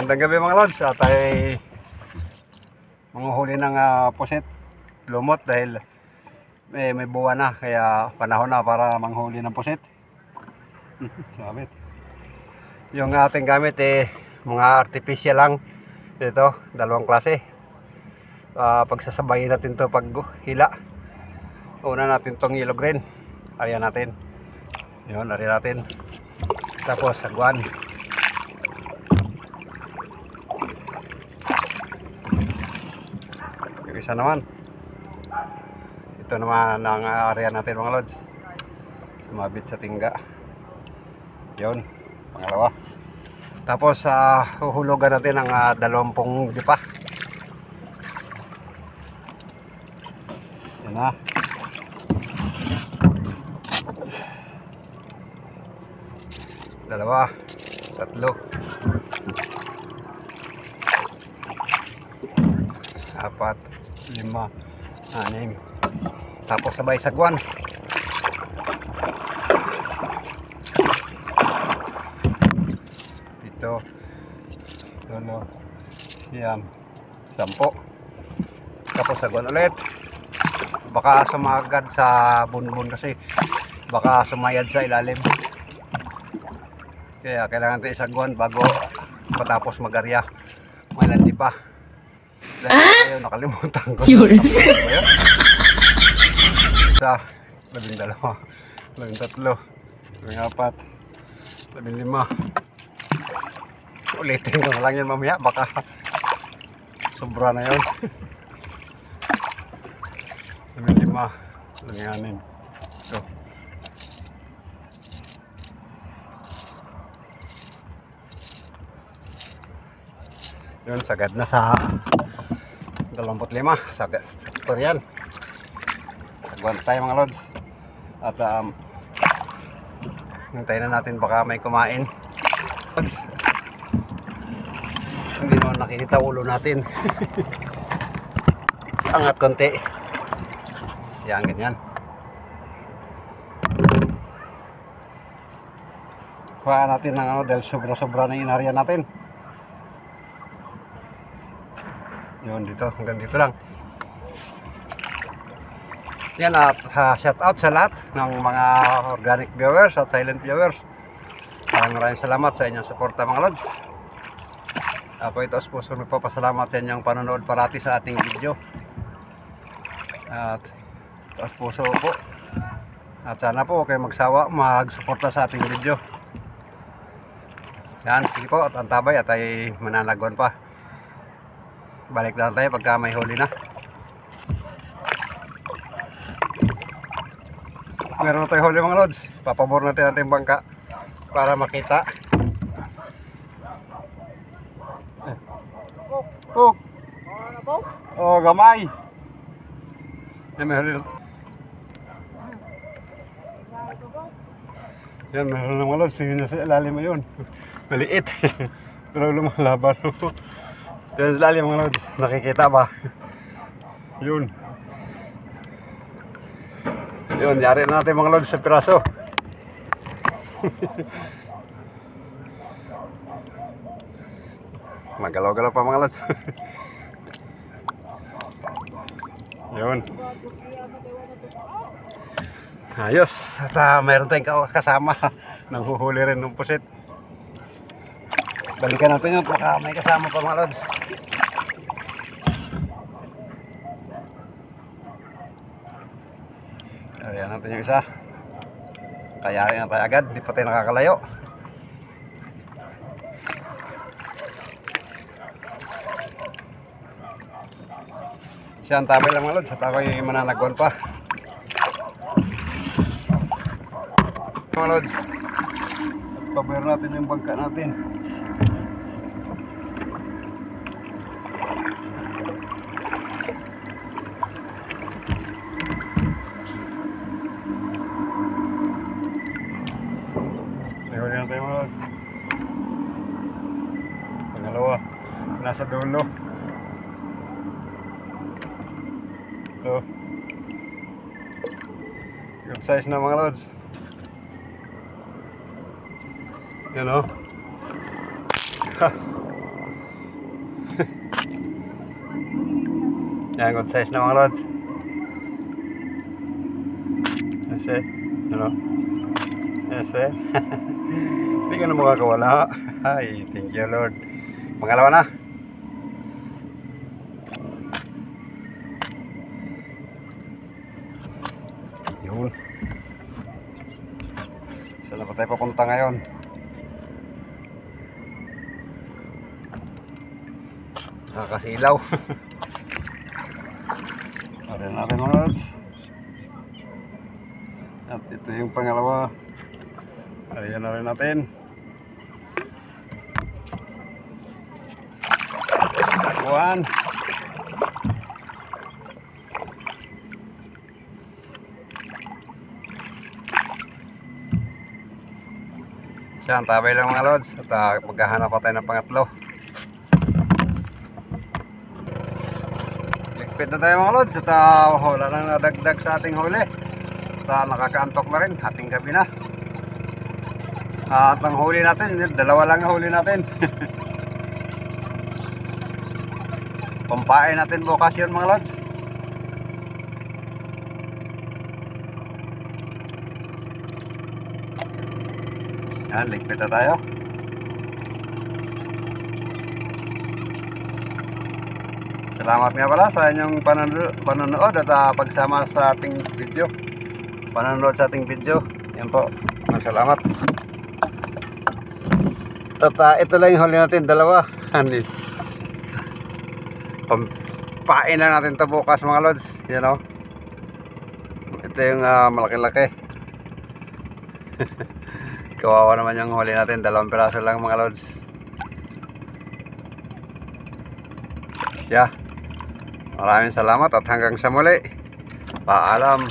Magandang gabi mga lods. Tayo ay manguhuli ng pusit, lumot dahil may buwan na. Kaya panahon na para manghuli ng pusit. Sabit. Yung ating gamit mga artificial lang. Dito, dalawang klase. Pagsasabayin natin to pag hila. Una natin tong yellow green. Ariyan natin. Yun, ariyan natin. Tapos sagwan. Yung isa naman. Ito naman ang area natin mga lods. Sumabit sa tingga. Yun, pangalawa. Tapos huhulugan natin ang 20 dipa. Yan na. Dalawa, tatlo, apat, lima, anim. Tapos sabay sagwan. Ito, tulo, siyam, 10. Tapos sagwan ulit. Baka sumagad sa bunbun kasi baka sumayad sa ilalim. Kaya kailangan natin isagwan bago matapos mag-arya. May landi pa. Dahil nakalimutan ko. Isa, 12, 13, 14, 15. Ulitin ko na lang yan mamaya. Baka sobra na yun. 15, 16. So. Yun, sagad na sa 25. Sagad. Ito yan. Sagwan tayo mga lods. At hintayin na natin baka may kumain. Hindi naman nakikita ulo natin. Angat konti. Yan, ganyan. Kuha natin ng dahil sobra-sobra na inarya natin. Yun, dito, hanggang dito lang. Yan, at shout out sa lahat ng mga organic viewers at silent viewers. Maraming salamat sa inyong suporta mga lods. Ako ito puso nagpapasalamat sa inyong panonood parati sa ating video. At ito puso po. At sana po kayo magsawa magsuporta sa ating video. Yan, sige po, at antabay at ay mananagwan pa. Balik lang tayo pagka may huli na. Meron na tayo huli mga lods. Papabor natin ating bangka para makita. Cook. Oh, gamay. Yan, may huli. Yan, meron na mga lods. Sige na sa ilalim mo yun. Maliit. Pero lumalaban. Yan sa ilalim mga lods. Nakikita ba? Yun. Yun, yari na natin mga lods sa piraso. Magalaw-galaw pa mga lods. Yun. Ayos. At mayroon tayong kasama. Nanghuhuli rin ng pusit. Balikan natin yun. Baka may kasama pa mga lods. Ayan natin yung isa. Kayarin na tayo agad. Di pa tayo nakakalayo. Siya ang tabay lang mga lods. At ako'y mananagwan pa. Mga lods. At pabayar natin yung bangka natin. Huli na tayo mga lods. Pangalawa, nasa dulo. Ito. Good size na mga lods. Yan o. Yan, good size na mga lods. Ese, ano? Ese. Hindi ka na makakawala. Ay, thank you Lord. Pangalawa na. Yun. Saan na pa tayo papunta ngayon? Nakakasilaw. Ayan natin mga lods. At ito yung pangalawa. Ayan na rin natin. Sakuan. Siya, tabay lang mga lods. At maghahanap pa tayo ng pangatlo. Ligpit na tayo mga lods. At wala nang nadagdag sa ating huli. At nakakaantok na rin. Ating gabi na. At ang huli natin, dalawa lang ang huli natin. Pampain natin bukas yun mga lods. Yan, ligpit na tayo. Salamat nga pala sa inyong panonood at pagsama sa ating video. Panonood sa ating video. Yan po. Salamat. At ito lang yung huli natin, dalawa. Pampain lang natin ito bukas mga lods. Yan o. Ito yung malaki-laki. Kawawa naman yung huli natin, 2 piraso lang mga lods. Maraming salamat at hanggang sa muli. Paalam.